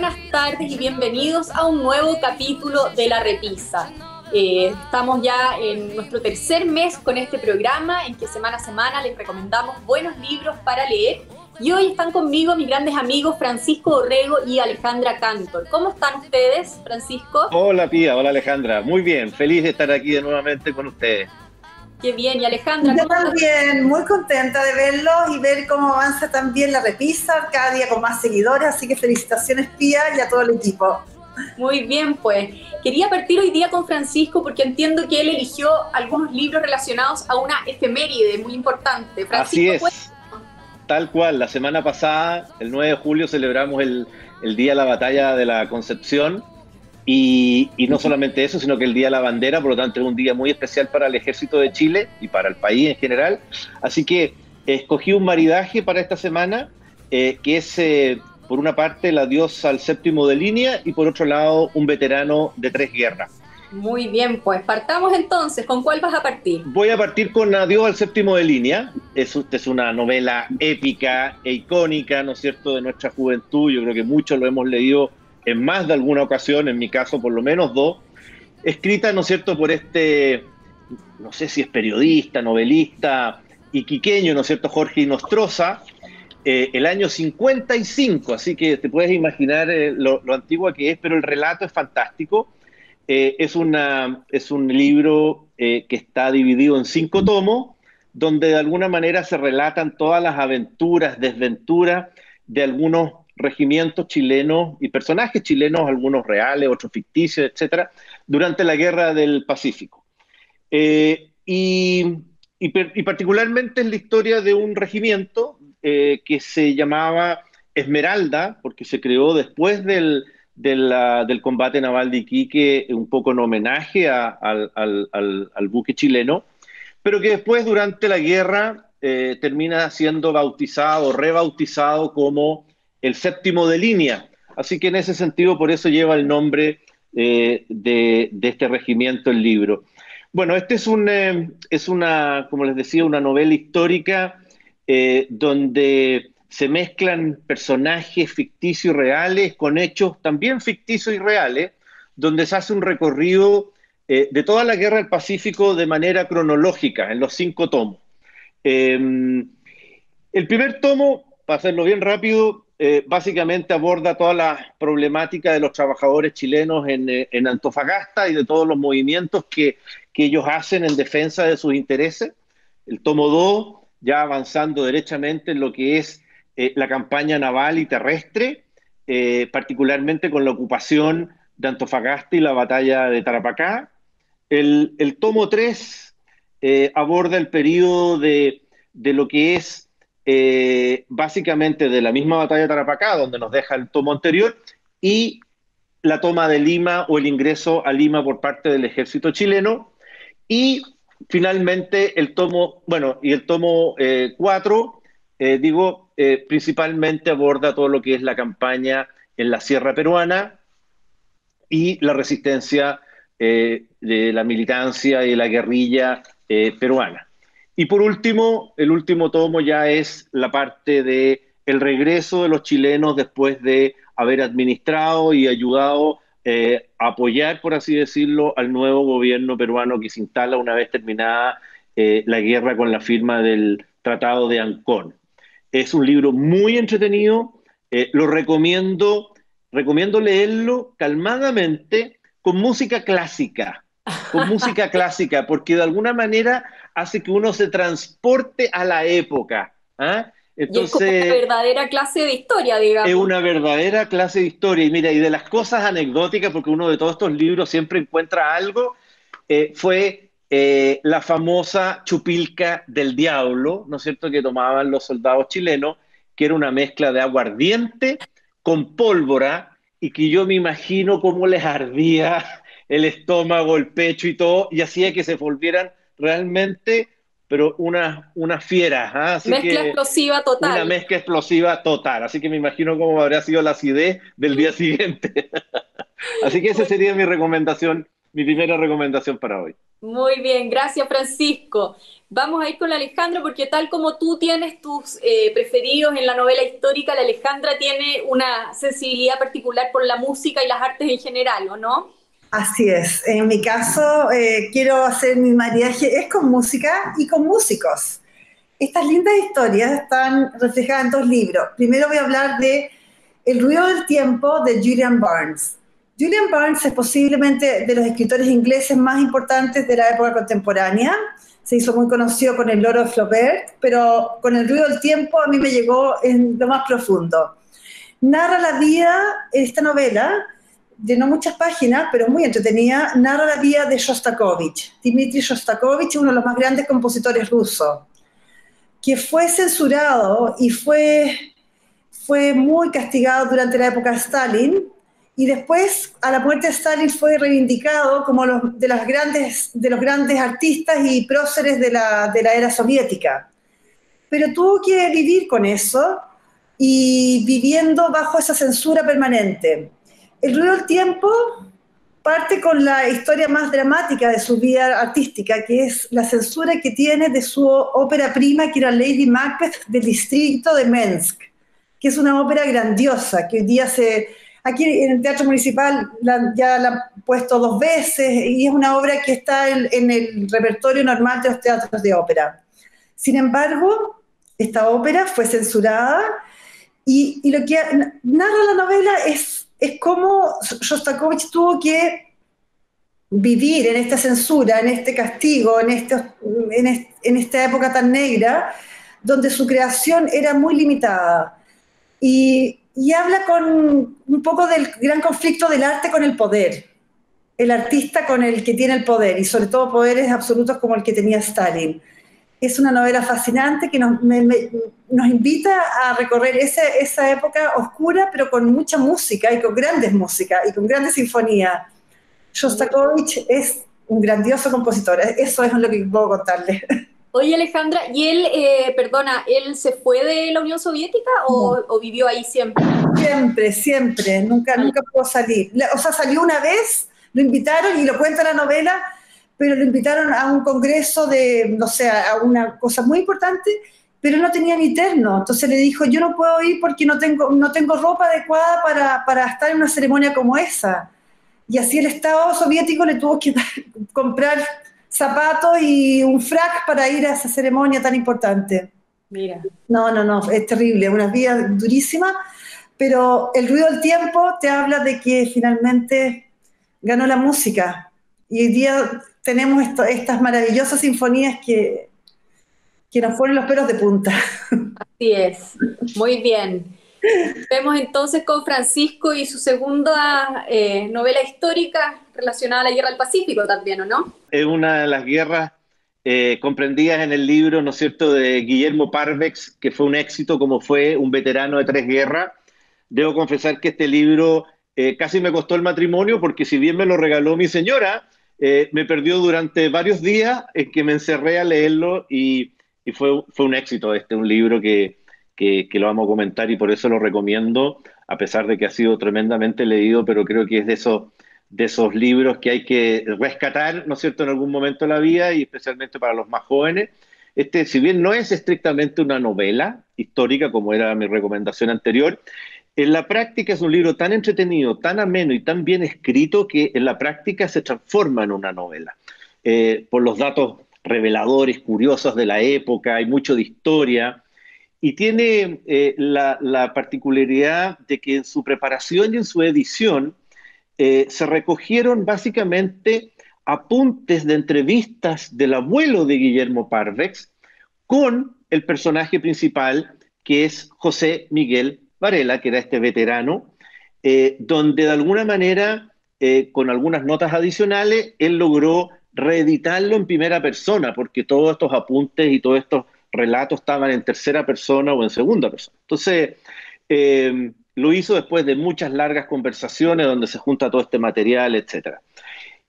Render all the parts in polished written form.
buenas tardes y bienvenidos a un nuevo capítulo de La Repisa. Estamos ya en nuestro tercer mes con este programa en que semana a semana les recomendamos buenos libros para leer. Y hoy están conmigo mis grandes amigos Francisco Orrego y Alejandra Cantor. ¿Cómo están ustedes, Francisco? Hola Pía, hola Alejandra. Muy bien, feliz de estar aquí nuevamente con ustedes. Qué bien. ¿Y Alejandra? Yo también, muy contenta de verlos y ver cómo avanza también La Repisa, cada día con más seguidores, así que felicitaciones Pía y a todo el equipo. Muy bien, pues. Quería partir hoy día con Francisco porque entiendo que él eligió algunos libros relacionados a una efeméride muy importante. Francisco, así es, tal cual. La semana pasada, el 9 de julio, celebramos el Día de la Batalla de la Concepción. Y no solamente eso, sino que el Día de la Bandera, por lo tanto es un día muy especial para el Ejército de Chile y para el país en general. Así que escogí un maridaje para esta semana, que es, por una parte, el adiós al séptimo de línea y por otro lado, un veterano de 3 guerras. Muy bien, pues partamos entonces. ¿Con cuál vas a partir? Voy a partir con Adiós al séptimo de línea. Es una novela épica e icónica, ¿no es cierto?, de nuestra juventud. Yo creo que muchos lo hemos leído en más de alguna ocasión, en mi caso por lo menos 2, escrita, ¿no es cierto?, por no sé si es periodista, novelista, iquiqueño, ¿no es cierto?, Jorge Inostroza, el año 55, así que te puedes imaginar lo antigua que es, pero el relato es fantástico. Es un libro que está dividido en 5 tomos, donde de alguna manera se relatan todas las aventuras, desventuras de algunos regimientos chilenos y personajes chilenos, algunos reales, otros ficticios, etcétera, durante la Guerra del Pacífico. Y particularmente es la historia de un regimiento que se llamaba Esmeralda, porque se creó después del combate naval de Iquique, un poco en homenaje al buque chileno, pero que después, durante la guerra, termina siendo bautizado, rebautizado como el séptimo de línea. Así que en ese sentido, por eso lleva el nombre de este regimiento el libro. Bueno, este es una, como les decía, una novela histórica donde se mezclan personajes ficticios y reales con hechos también ficticios y reales, donde se hace un recorrido de toda la Guerra del Pacífico de manera cronológica, en los 5 tomos. El primer tomo, para hacerlo bien rápido, básicamente aborda toda la problemática de los trabajadores chilenos en Antofagasta y de todos los movimientos que ellos hacen en defensa de sus intereses. El tomo 2, ya avanzando derechamente en lo que es la campaña naval y terrestre, particularmente con la ocupación de Antofagasta y la batalla de Tarapacá. El tomo 3 aborda el periodo de lo que es básicamente de la misma batalla de Tarapacá, donde nos deja el tomo anterior, y la toma de Lima o el ingreso a Lima por parte del ejército chileno. Y finalmente el tomo 4, principalmente aborda todo lo que es la campaña en la Sierra Peruana y la resistencia de la militancia y la guerrilla peruana. Y por último, el último tomo ya es la parte de el regreso de los chilenos después de haber administrado y ayudado a apoyar, por así decirlo, al nuevo gobierno peruano que se instala una vez terminada la guerra con la firma del Tratado de Ancón. Es un libro muy entretenido, lo recomiendo leerlo calmadamente con música clásica, porque de alguna manera hace que uno se transporte a la época. ¿Ah? Entonces, y es como una verdadera clase de historia, digamos. Es una verdadera clase de historia. Y mira, y de las cosas anecdóticas, porque uno de todos estos libros siempre encuentra algo, fue la famosa chupilca del diablo, ¿no es cierto?, que tomaban los soldados chilenos, que era una mezcla de aguardiente con pólvora, y que yo me imagino cómo les ardía el estómago, el pecho y todo, y hacía que se volvieran realmente, pero una fiera. ¿Ah? Así mezcla explosiva total. Una mezcla explosiva total. Así que me imagino cómo habría sido la acidez del día siguiente. Así que esa sería mi recomendación mi primera recomendación para hoy. Muy bien, gracias Francisco. Vamos a ir con la Alejandra porque tal como tú tienes tus preferidos en la novela histórica, la Alejandra tiene una sensibilidad particular por la música y las artes en general, ¿o no? Así es. En mi caso, quiero hacer mi mariaje, es con música y con músicos. Estas lindas historias están reflejadas en dos libros. Primero voy a hablar de El ruido del tiempo de Julian Barnes. Julian Barnes es posiblemente de los escritores ingleses más importantes de la época contemporánea. Se hizo muy conocido con El loro de Flaubert, pero con El ruido del tiempo a mí me llegó en lo más profundo. Narra la vida, esta novela, de no muchas páginas, pero muy entretenida, narra la vida de Shostakovich. Dmitri Shostakovich, uno de los más grandes compositores rusos, que fue censurado y fue muy castigado durante la época de Stalin, y después, a la muerte de Stalin, fue reivindicado como de los grandes artistas y próceres de la era soviética. Pero tuvo que vivir con eso y viviendo bajo esa censura permanente. El ruido del tiempo parte con la historia más dramática de su vida artística, que es la censura que tiene de su ópera prima, que era Lady Macbeth del distrito de Minsk, que es una ópera grandiosa, que hoy día aquí en el Teatro Municipal ya la han puesto 2 veces, y es una obra que está en el repertorio normal de los teatros de ópera. Sin embargo, esta ópera fue censurada, y lo que narra la novela es cómo Shostakovich tuvo que vivir en esta censura, en este castigo, en esta época tan negra, donde su creación era muy limitada. Y habla con un poco del gran conflicto del arte con el poder, el artista con el que tiene el poder, y sobre todo poderes absolutos como el que tenía Stalin. Es una novela fascinante que nos invita a recorrer esa época oscura, pero con mucha música y con grandes sinfonías. Shostakovich es un grandioso compositor, eso es lo que puedo contarles. Oye Alejandra, ¿y él, perdona, él se fue de la Unión Soviética o vivió ahí siempre? Siempre, nunca pudo salir. O sea, salió una vez, lo invitaron, y lo cuenta la novela, pero lo invitaron a un congreso no sé, a una cosa muy importante, pero no tenía ni terno. Entonces le dijo, yo no puedo ir porque no tengo ropa adecuada para estar en una ceremonia como esa. Y así el Estado soviético le tuvo que comprar zapatos y un frac para ir a esa ceremonia tan importante. Mira. No, es terrible, una vida durísima, pero El ruido del tiempo te habla de que finalmente ganó la música. Y hoy día tenemos estas maravillosas sinfonías que nos ponen los pelos de punta. Así es, muy bien. Vemos entonces con Francisco y su segunda novela histórica relacionada a la Guerra del Pacífico también, ¿o no? Es una de las guerras comprendidas en el libro, ¿no es cierto?, de Guillermo Parvex, que fue un éxito como fue un veterano de 3 guerras. Debo confesar que este libro casi me costó el matrimonio, porque si bien me lo regaló mi señora, me perdió durante varios días en que me encerré a leerlo, y fue un éxito un libro que lo vamos a comentar, y por eso lo recomiendo, a pesar de que ha sido tremendamente leído, pero creo que es de esos libros que hay que rescatar, ¿no es cierto?, en algún momento de la vida, y especialmente para los más jóvenes. Si bien no es estrictamente una novela histórica, como era mi recomendación anterior, en la práctica es un libro tan entretenido, tan ameno y tan bien escrito, que en la práctica se transforma en una novela. Por los datos reveladores, curiosos de la época, hay mucho de historia, y tiene la particularidad de que en su preparación y en su edición se recogieron básicamente apuntes de entrevistas del abuelo de Guillermo Parvex con el personaje principal, que es José Miguel Varela, que era este veterano, donde de alguna manera, con algunas notas adicionales, él logró reeditarlo en primera persona, porque todos estos apuntes y todos estos relatos estaban en tercera persona o en segunda persona. Entonces, lo hizo después de muchas largas conversaciones donde se junta todo este material, etc.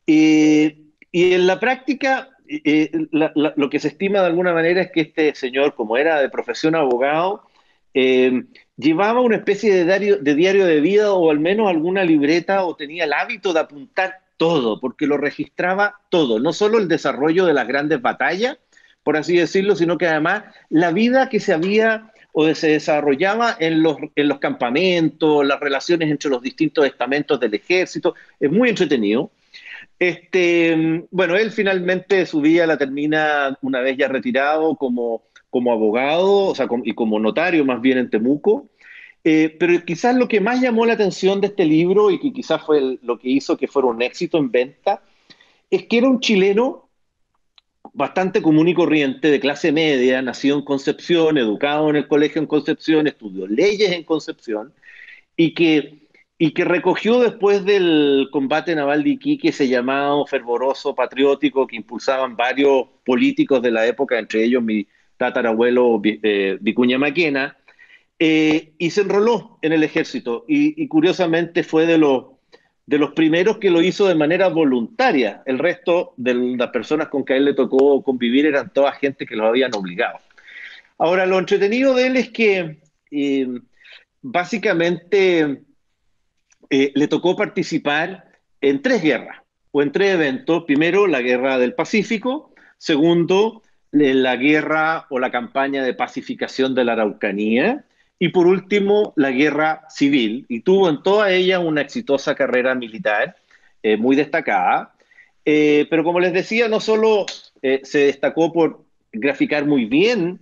Y en la práctica, lo que se estima de alguna manera es que este señor, como era de profesión abogado, llevaba una especie de diario de vida, o al menos alguna libreta, o tenía el hábito de apuntar todo, porque lo registraba todo, no solo el desarrollo de las grandes batallas, por así decirlo, sino que además la vida que se había o se desarrollaba en los campamentos, las relaciones entre los distintos estamentos del ejército. Es muy entretenido. Bueno, él finalmente su vida la termina una vez ya retirado como abogado, o sea, y como notario más bien en Temuco. Pero quizás lo que más llamó la atención de este libro y que quizás fue lo que hizo que fuera un éxito en venta, es que era un chileno bastante común y corriente, de clase media, nacido en Concepción, educado en el colegio en Concepción, estudió leyes en Concepción, y que recogió después del combate naval de Iquique ese llamado fervoroso patriótico que impulsaban varios políticos de la época, entre ellos mi tatarabuelo Vicuña Maquena, y se enroló en el ejército, y curiosamente fue de los primeros que lo hizo de manera voluntaria. El resto de las personas con que a él le tocó convivir eran toda gente que lo habían obligado. Ahora, lo entretenido de él es que básicamente le tocó participar en 3 guerras o en 3 eventos. Primero, la Guerra del Pacífico. Segundo, la guerra o la campaña de pacificación de la Araucanía. Y por último, la guerra civil. Y tuvo en toda ella una exitosa carrera militar muy destacada. Pero como les decía, no solo se destacó por graficar muy bien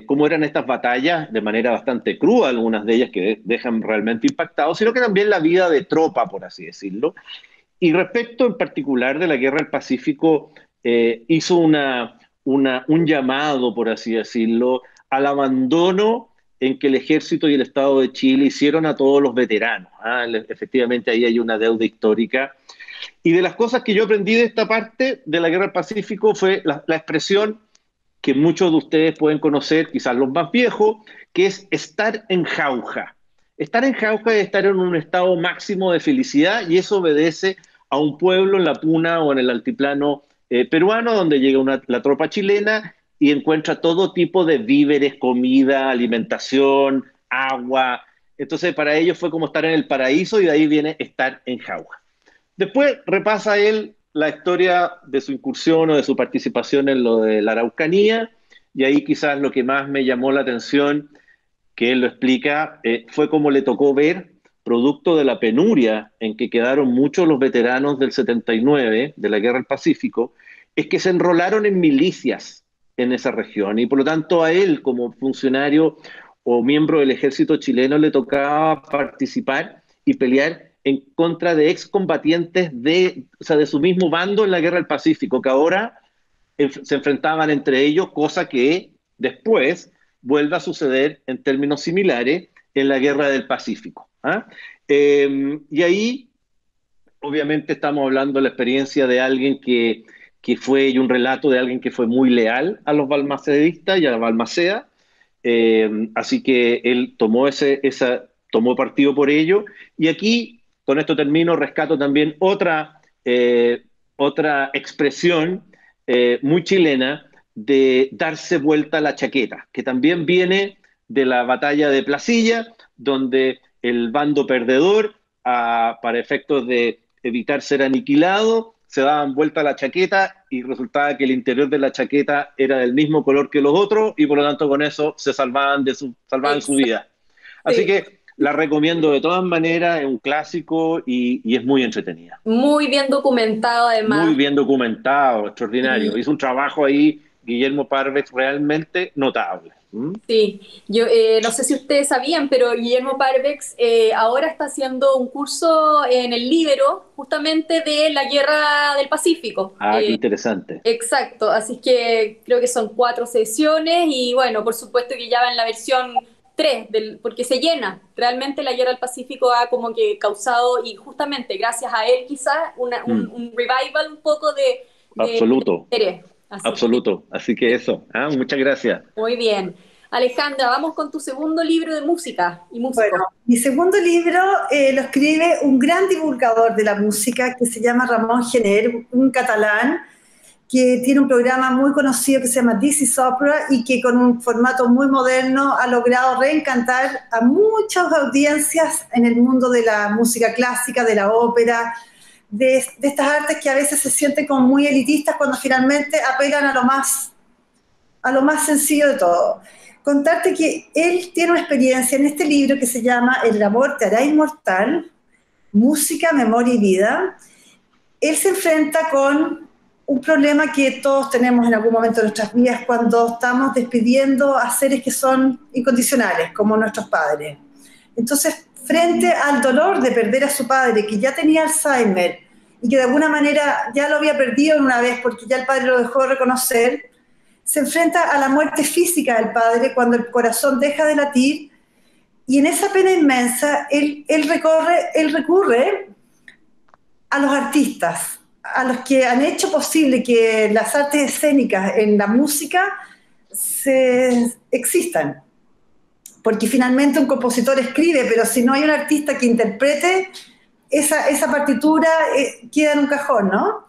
cómo eran estas batallas de manera bastante cruda, algunas de ellas que dejan realmente impactados, sino que también la vida de tropa, por así decirlo. Y respecto en particular de la Guerra del Pacífico, hizo un llamado, por así decirlo, al abandono en que el Ejército y el Estado de Chile hicieron a todos los veteranos. Efectivamente, ahí hay una deuda histórica. Y de las cosas que yo aprendí de esta parte de la Guerra del Pacífico fue la expresión que muchos de ustedes pueden conocer, quizás los más viejos, que es estar en jauja. Estar en jauja es estar en un estado máximo de felicidad, y eso obedece a un pueblo en la puna o en el altiplano peruano, donde llega la tropa chilena y encuentra todo tipo de víveres, comida, alimentación, agua. Entonces para ellos fue como estar en el paraíso, y de ahí viene estar en jauja. Después repasa él la historia de su incursión o de su participación en lo de la Araucanía, y ahí quizás lo que más me llamó la atención, que él lo explica, fue cómo le tocó ver, producto de la penuria en que quedaron muchos los veteranos del 79, de la Guerra del Pacífico, es que se enrolaron en milicias en esa región, y por lo tanto a él como funcionario o miembro del ejército chileno le tocaba participar y pelear en contra de excombatientes de su mismo bando en la Guerra del Pacífico, que ahora se enfrentaban entre ellos, cosa que después vuelve a suceder en términos similares en la Guerra del Pacífico. Y ahí, obviamente, estamos hablando de la experiencia de alguien que fue, y un relato de alguien que fue muy leal a los balmacedistas y a la Balmaceda. Así que él tomó partido por ello. Y aquí, con esto termino, rescato también otra expresión muy chilena de darse vuelta la chaqueta, que también viene de la batalla de Placilla, donde el bando perdedor, para efectos de evitar ser aniquilado, se daban vuelta la chaqueta, y resultaba que el interior de la chaqueta era del mismo color que los otros, y por lo tanto con eso se salvaban su vida. Así que la recomiendo de todas maneras, es un clásico y es muy entretenida. Muy bien documentado, además. Muy bien documentado, extraordinario. Hizo un trabajo ahí, Guillermo Parvex, realmente notable. Sí, yo no sé si ustedes sabían, pero Guillermo Parvex ahora está haciendo un curso en el Líbero, justamente de la Guerra del Pacífico. Qué interesante. Exacto, así que creo que son 4 sesiones, y bueno, por supuesto que ya va en la versión 3, porque se llena. Realmente la Guerra del Pacífico ha como que causado, y justamente gracias a él quizás, un revival un poco de Absoluto. interés. Absoluto. Así que eso. Muchas gracias. Muy bien. Alejandra, vamos con tu segundo libro de música y músico. Bueno, mi segundo libro lo escribe un gran divulgador de la música que se llama Ramón Gener, un catalán que tiene un programa muy conocido que se llama This is Opera, y que con un formato muy moderno ha logrado reencantar a muchas audiencias en el mundo de la música clásica, de la ópera, de estas artes que a veces se sienten como muy elitistas cuando finalmente apelan a lo más sencillo de todo. Contarte que él tiene una experiencia en este libro que se llama El amor te hará inmortal, música, memoria y vida. Él se enfrenta con un problema que todos tenemos en algún momento de nuestras vidas cuando estamos despidiendo a seres que son incondicionales, como nuestros padres. Entonces, frente al dolor de perder a su padre, que ya tenía Alzheimer y que de alguna manera ya lo había perdido una vez porque ya el padre lo dejó de reconocer, se enfrenta a la muerte física del padre cuando el corazón deja de latir, y en esa pena inmensa él recurre a los artistas, a los que han hecho posible que las artes escénicas en la música existan. Porque finalmente un compositor escribe, pero si no hay un artista que interprete, esa partitura queda en un cajón, ¿no?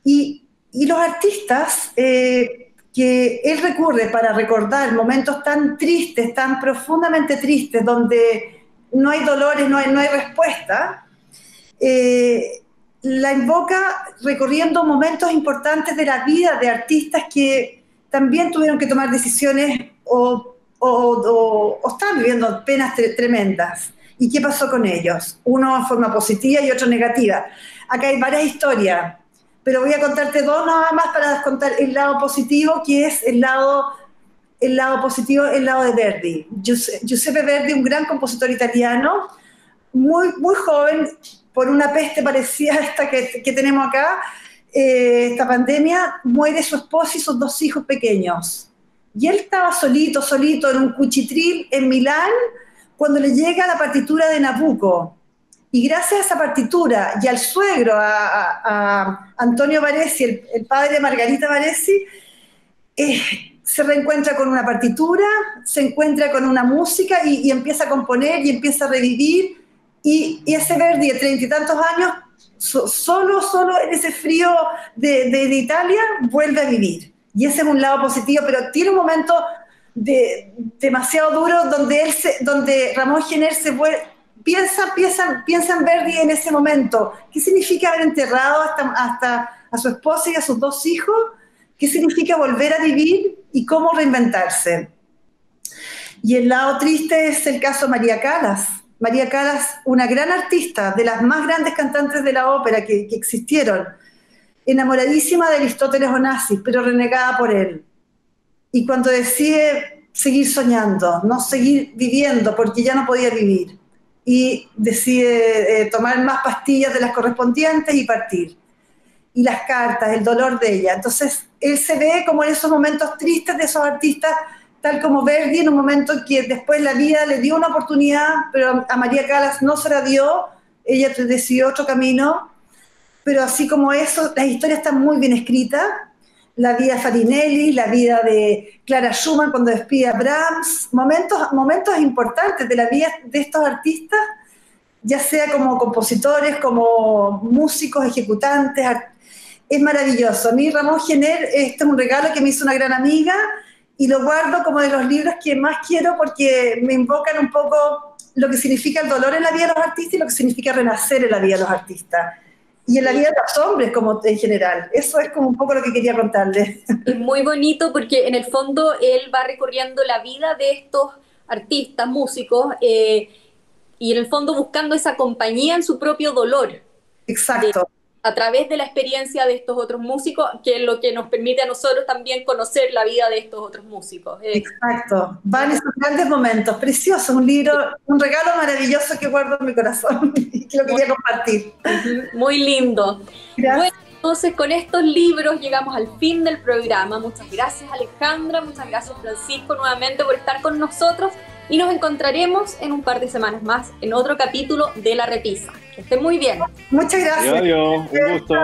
Y los artistas que él recurre para recordar momentos tan tristes, tan profundamente tristes, donde no hay dolores, no hay respuesta, la invoca recorriendo momentos importantes de la vida de artistas que también tuvieron que tomar decisiones o están viviendo penas tremendas. ¿Y qué pasó con ellos? Uno en forma positiva y otro negativa. Acá hay varias historias, pero voy a contarte dos nada más para contar el lado positivo, que es el lado positivo, el lado de Verdi. Giuseppe Verdi, un gran compositor italiano, muy, muy joven, por una peste parecida a esta que tenemos acá, esta pandemia, muere su esposa y sus dos hijos pequeños. Y él estaba solito en un cuchitril en Milán cuando le llega la partitura de Nabucco. Y gracias a esa partitura y al suegro, a Antonio Baresi, el padre de Margarita Baresi, se reencuentra con una partitura, se encuentra con una música y empieza a componer y empieza a revivir. Y ese Verdi de 30 y tantos años, solo en ese frío de Italia, vuelve a vivir. Y ese es un lado positivo, pero tiene un momento demasiado duro donde Ramón Gener piensa en Verdi en ese momento. ¿Qué significa haber enterrado hasta a su esposa y a sus dos hijos? ¿Qué significa volver a vivir y cómo reinventarse? Y el lado triste es el caso de María Callas. María Callas, una gran artista, de las más grandes cantantes de la ópera que existieron, enamoradísima de Aristóteles Onassis, pero renegada por él. Y cuando decide seguir soñando, no seguir viviendo, porque ya no podía vivir, y decide tomar más pastillas de las correspondientes y partir. Y las cartas, el dolor de ella. Entonces, él se ve como en esos momentos tristes de esos artistas, tal como Verdi, en un momento que después la vida le dio una oportunidad, pero a María Callas no se la dio, ella decidió otro camino, pero así como eso, las historias están muy bien escritas. La vida de Farinelli, la vida de Clara Schumann cuando despide a Brahms, momentos importantes de la vida de estos artistas, ya sea como compositores, como músicos, ejecutantes. Es maravilloso. A mí Ramón Gener, este es un regalo que me hizo una gran amiga, y lo guardo como de los libros que más quiero porque me invocan un poco lo que significa el dolor en la vida de los artistas y lo que significa renacer en la vida de los artistas. Y en la vida de los hombres como en general. Eso es como un poco lo que quería contarles. Es muy bonito porque en el fondo él va recorriendo la vida de estos artistas, músicos, y en el fondo buscando esa compañía en su propio dolor. Exacto. A través de la experiencia de estos otros músicos, que es lo que nos permite a nosotros también conocer la vida de estos otros músicos. Exacto, van esos grandes momentos, precioso, un libro, un regalo maravilloso que guardo en mi corazón y que lo quería compartir. Muy lindo. Gracias. Bueno, entonces con estos libros llegamos al fin del programa. Muchas gracias Alejandra, muchas gracias Francisco nuevamente por estar con nosotros y nos encontraremos en un par de semanas más en otro capítulo de La Repisa. Que estén muy bien. Muchas gracias. Adiós, un gusto.